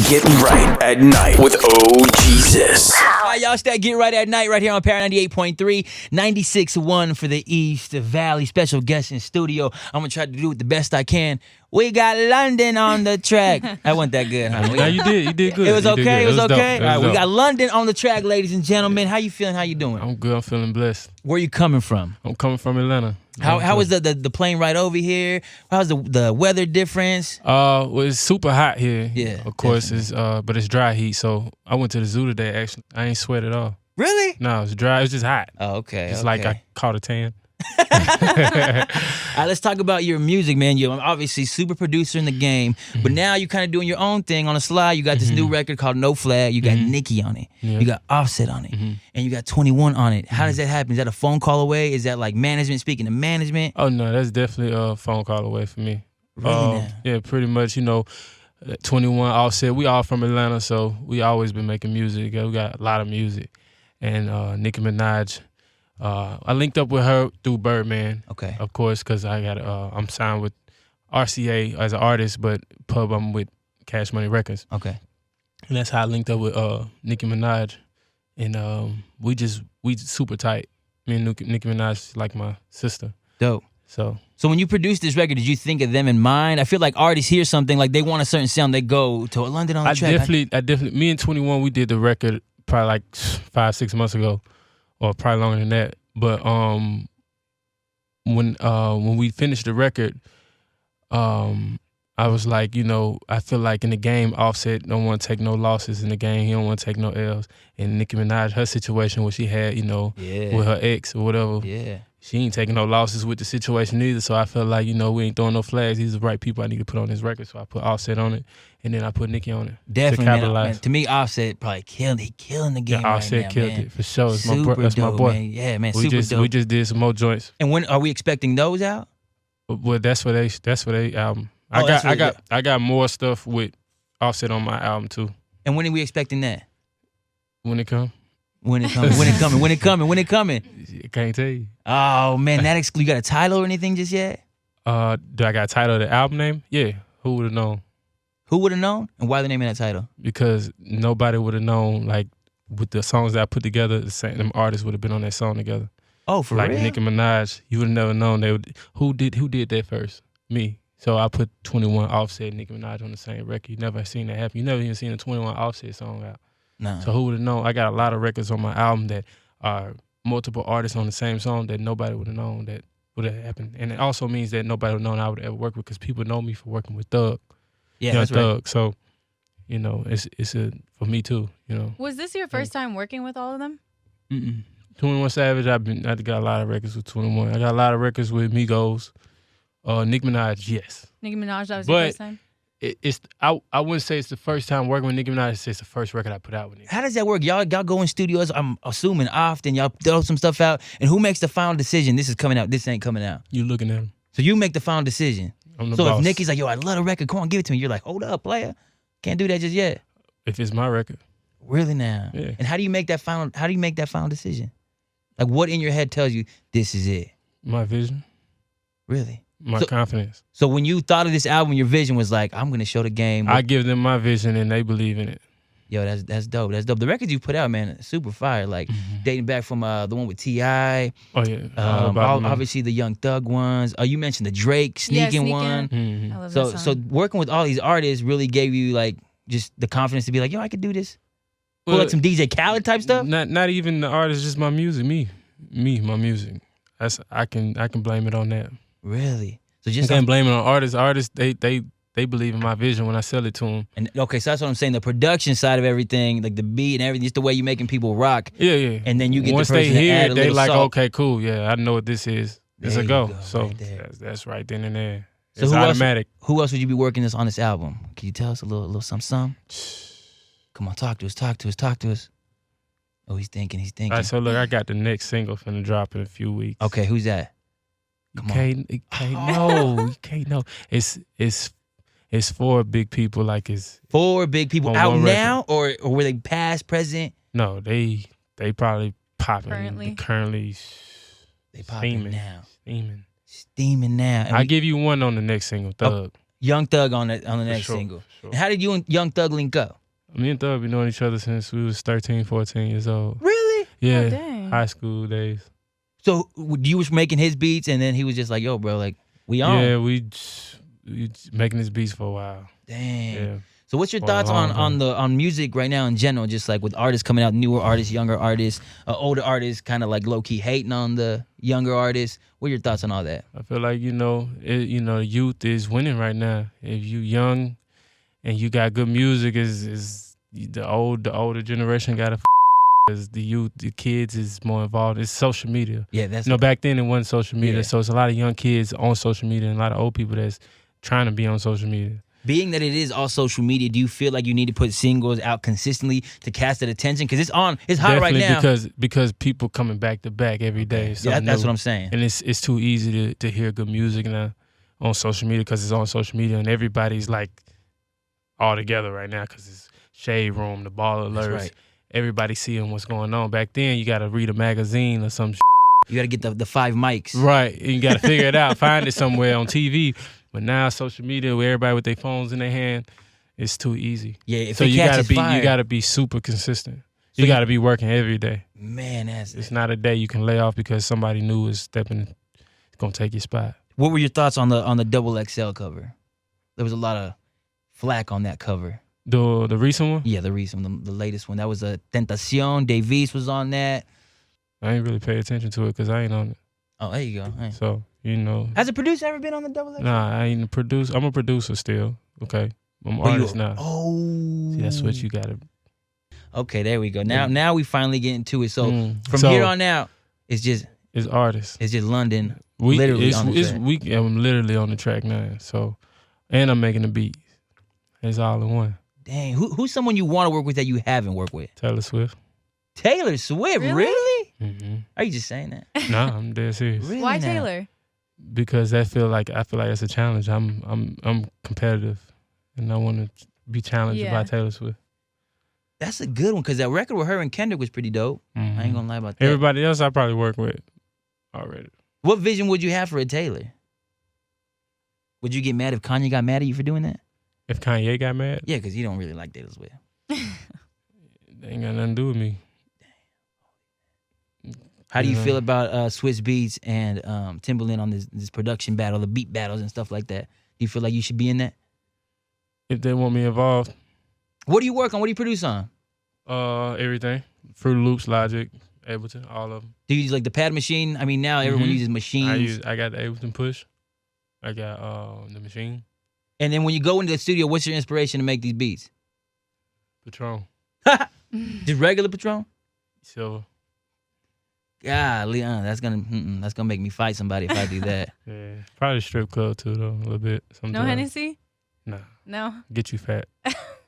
Get Right at Night with Jezuz. All right, y'all, it's that Get Right at Night right here on Power 98.3, 96.1 for the East Valley. Special guest in studio. I'm going to try to do it the best I can. We got London on the track. I wasn't that good, huh? No, you did good. It was okay. It was okay. Dope. All right, we got London on the track, ladies and gentlemen. How you feeling? How you doing? I'm good. I'm feeling blessed. Where you coming from? I'm coming from Atlanta. How was the plane ride over here? How's the weather difference? Well, it's super hot here. Yeah, of course. It's but it's dry heat. So I went to the zoo today. Actually, I ain't sweat at all. Really? No, it's dry. It's just hot. Oh, okay. It's like I caught a tan. All right, let's talk about your music, man. You're obviously super producer in the game, but now you're kind of doing your own thing on the slide. You got this new record called No Flag. You got Nicki on it. Yeah. You got Offset on it. And you got 21 on it. How does that happen? Is that a phone call away? Is that like management speaking to management? Oh no, that's definitely a phone call away for me. Really now? Yeah, pretty much. 21 Offset. We all from Atlanta, so we always been making music. We got a lot of music, and Nicki Minaj. I linked up with her through Birdman, Okay. of course, because I'm signed with RCA as an artist, but I'm with Cash Money Records, Okay. and that's how I linked up with Nicki Minaj, and we super tight. Me and Nicki Minaj is like my sister. Dope. So when you produced this record, did you think of them in mind? I feel like artists hear something, like they want a certain sound, they go to London on the track. I definitely, me and 21, we did the record probably like 5-6 months ago, or probably longer than that. But when we finished the record, I was like, I feel like in the game, Offset don't want to take no losses in the game. He don't want to take no L's. And Nicki Minaj, her situation where she had, with her ex or whatever, Yeah. she ain't taking no losses with the situation either. So I felt like, we ain't throwing no flags. These are the right people I need to put on this record. So I put Offset on it, and then I put Nicki on it. Definitely, to capitalize. man. To me, Offset probably killing the game Yeah, right Offset now, killed man. it for sure. That's Super my dope, boy. Man. Yeah, man, We super just dope. we just did some more joints. And when are we expecting those out? Well, that's for they album. I got more stuff with Offset on my album too. And when are we expecting that? When it come, When it coming? When it coming? When it coming? When it coming? I can't tell you. Oh man, you got a title or anything just yet? Do I got a title of the album name? Yeah. Who would have known? Who would have known? And why the name of that title? Because nobody would have known. Like with the songs that I put together, them artists would have been on that song together. Oh, for like real? Nicki Minaj, you would have never known who did that first? Me. So I put 21 Offset and Nicki Minaj on the same record. You never seen that happen. You never even seen a 21 Offset song out. No. So who would have known? I got a lot of records on my album that are multiple artists on the same song that nobody would have known that would have happened. And it also means that nobody would have known I would ever work with, because people know me for working with Thug. Yeah, that's Thug. right. So, it's for me too, Was this your first time working with all of them? 21 Savage, I got a lot of records with 21. I got a lot of records with Migos. Nicki Minaj, yes. Nicki Minaj, that was your first time? I wouldn't say it's the first time working with Nicki Minaj. It's the first record I put out with Nicki. How does that work? Y'all go in studios, I'm assuming often, y'all throw some stuff out, and who makes the final decision? This is coming out, this ain't coming out. You looking at him. So you make the final decision. I'm the So boss. if Nicki's like, yo, I love the record, come on, give it to me. You're like, hold up, player. Can't do that just yet. If it's my record. Really now? Yeah. And how do you make that final decision? Like what in your head tells you this is it? My vision. Really? My confidence. So when you thought of this album, your vision was like, I'm gonna show the game. I give them my vision and they believe in it. Yo, that's dope. That's dope. The records you put out, man, super fire. Like dating back from the one with T.I. Oh yeah. Obviously the Young Thug ones. You mentioned the Drake sneaking one. Mhm. I love that So song. working with all these artists really gave you like just the confidence to be like, yo, I could do this. Well, Like some DJ Khaled type stuff. Not even the artist, just my music. Me, my music. I can blame it on that. Really? So I just can't blame it on artists. Artists, they believe in my vision when I sell it to them. And okay, so that's what I'm saying. The production side of everything, like the beat and everything, just the way you're making people rock. Yeah. And then you get once the they person to hear add it, a they little like, salt. okay, cool. Yeah, I know what this is. It's There a you go. go, So right there. that's right then and there. So It's who automatic. Who else would you be working on this album? Can you tell us a little something? Come on, talk to us. Oh, he's thinking. All right, so look, I got the next single finna drop in a few weeks. Okay, who's that? Come on. You can't know. It's for big people. Like it's 4 big people On out one now, or were they past, present? no, they probably popping Currently? currently They popping steaming. now. Steaming. Steaming now. And I give you one on the next single, Thug. Young Thug on the next sure, single. for sure. And how did you and Young Thug link up? Me and Thug been knowing each other since we was 13, 14 years old. Really? Yeah, Oh, dang. high school days. So you was making his beats, and then he was just like, "Yo, bro, like we on." Yeah, we making his beats for a while. Dang. Yeah. So what's your For a thoughts long on music right now in general? Just like with artists coming out, newer artists, younger artists, older artists, kind of like low key hating on the younger artists. What are your thoughts on all that? I feel like youth is winning right now. If you young and you got good music, is the older generation got to as the youth, the kids is more involved. It's social media. Yeah, that's Back then it wasn't social media, Yeah. so it's a lot of young kids on social media and a lot of old people that's trying to be on social media. Being that it is all social media, do you feel like you need to put singles out consistently to cast that attention? Because it's hot Definitely right now. because people coming back to back every day. Yeah, that's what I'm saying. And it's too easy to hear good music now on social media because it's on social media and everybody's like all together right now because it's Shade Room, the Ball Alerts. right. Everybody seeing what's going on. Back then, you got to read a magazine or some You got to get the 5 mics. right. And you got to figure it out, find it somewhere on TV. But now social media, with everybody with their phones in their hand, it's too easy. Yeah, if So it you catches fire, you gotta be super consistent. So You gotta be working every day. man, It's not a day you can lay off because somebody new is gonna take your spot. What were your thoughts on the double XL cover? There was a lot of flack on that cover. The recent one, Yeah, the recent, the latest one. That was a Tentacion. Davies was on that. I ain't really pay attention to it because I ain't on it. Oh, there you go. Hey. So Has a producer ever been on the double XL? nah, I ain't a producer. I'm a producer still. Okay, I'm an artist now. Oh, See, that's what you gotta. Okay, there we go. Now we finally get into it. So from So, here on out, it's just artists. London. We literally it's, on the it's track. I'm literally on the track now. So, and I'm making the beats. It's all in one. Dang, who's someone you want to work with that you haven't worked with? Taylor Swift. Taylor Swift, really? Mm-hmm. Are you just saying that? Nah, I'm dead serious. Really Why now? Taylor? Because I feel like it's a challenge. I'm competitive, and I want to be challenged Yeah. by Taylor Swift. That's a good one because that record with her and Kendrick was pretty dope. I ain't gonna lie about that. Everybody else I probably work with already. What vision would you have for a Taylor? Would you get mad if Kanye got mad at you for doing that? If Kanye got mad, Yeah, because you don't really like Taylor Swift. they ain't got nothing to do with me. How do you Yeah. feel about Swiss Beats and Timbaland on this production battle, the beat battles and stuff like that? Do you feel like you should be in that? If they want me involved, What do you work on? What do you produce on? everything, Fruit Loops, Logic, Ableton, all of them. Do you use like the pad machine? I mean, now everyone Mhm. uses machines. I got the Ableton Push. I got the machine, And then when you go into the studio, what's your inspiration to make these beats? Patron, Just regular Patron? Silver. Golly, that's gonna make me fight somebody if I do that. Yeah, probably strip club too though, a little bit. No Sometimes. Hennessy? Nah, No. get you fat.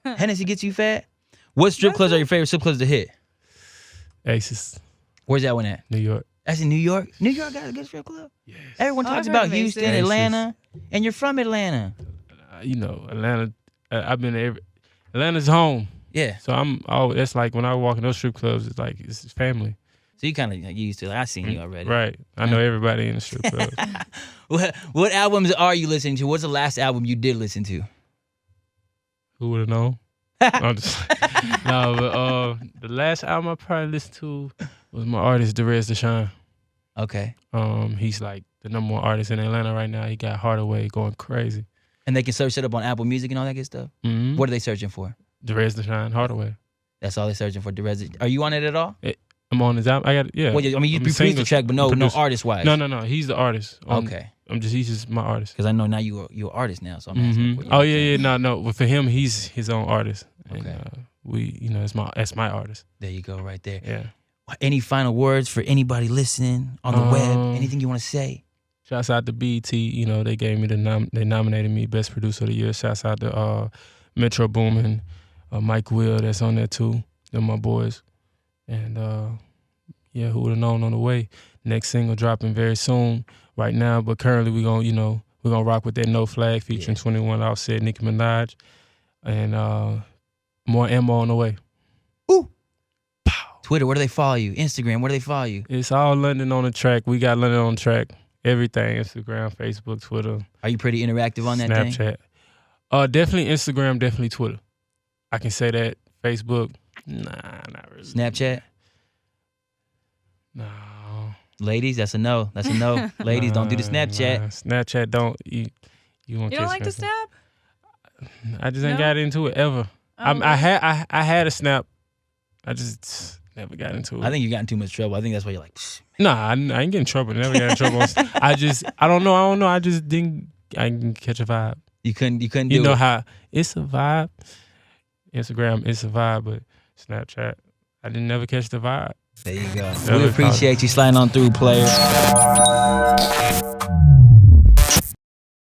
Hennessy gets you fat? What strip clubs are your favorite strip clubs to hit? Aces, Where's that one at? New York. That's in New York? New York got a good strip club? Yes. Everyone Oh, talks I've heard about of Houston, Aces. Atlanta, and you're from Atlanta. Atlanta. I've been to Atlanta's home. Yeah. So that's like when I walk in those strip clubs, it's like it's family. So you kind of used to. I seen you already. Right. I know everybody in the strip club. What albums are you listening to? What's the last album you did listen to? Who would have known? I'm just, no, but the last album I probably listened to was my artist, Jezuz Deshaun. Okay. He's like the number one artist in Atlanta right now. He got Hardaway going crazy. And they can search it up on Apple Music and all that good stuff? Mm-hmm. What are they searching for? Jezuz Deshaun, Hardaway. That's all they're searching for. Are you on it at all? I'm on his album. Well, I mean, you I'm produced single- the track, but no artist-wise. No. He's the artist. Okay. He's just my artist. Because I know now you're an artist now, so I'm asking. what Oh you're saying. yeah. No. But for him, he's his own artist. And, Okay. that's my artist. There you go, right there. Yeah. Any final words for anybody listening on the web? Anything you want to say? Shouts out to BET. They gave me they nominated me Best Producer of the Year. Shouts out to Metro Boomin, Mike Will, that's on there too. They're my boys. And who would have known on the way? Next single dropping very soon. Right now, but currently we're gonna rock with that No Flag featuring 21 Offset, Nicki Minaj, and more ammo on the way. Ooh. Twitter, where do they follow you? Instagram, where do they follow you? It's all London on the track. We got London on the track. Everything, Instagram, Facebook, Twitter, Are you pretty interactive on that thing? Snapchat. Definitely Instagram, definitely Twitter. I can say that. Facebook, nah, not really. Snapchat? No. Ladies, that's a no. That's a no. Ladies, don't do the Snapchat. Nah. Snapchat don't. You won't. You don't like to snap? I just ain't No? got into it ever. Oh, I had a Snap. I just never got into it. I think you got in too much trouble. I think that's why you're like, psh. Nah, I ain't getting in trouble. Never got in trouble. I don't know. I just didn't. I didn't catch a vibe. You couldn't do You know it. how it's a vibe. Instagram, it's a vibe, but Snapchat, I didn't never catch the vibe. There you go. Never We appreciate you sliding on through, player.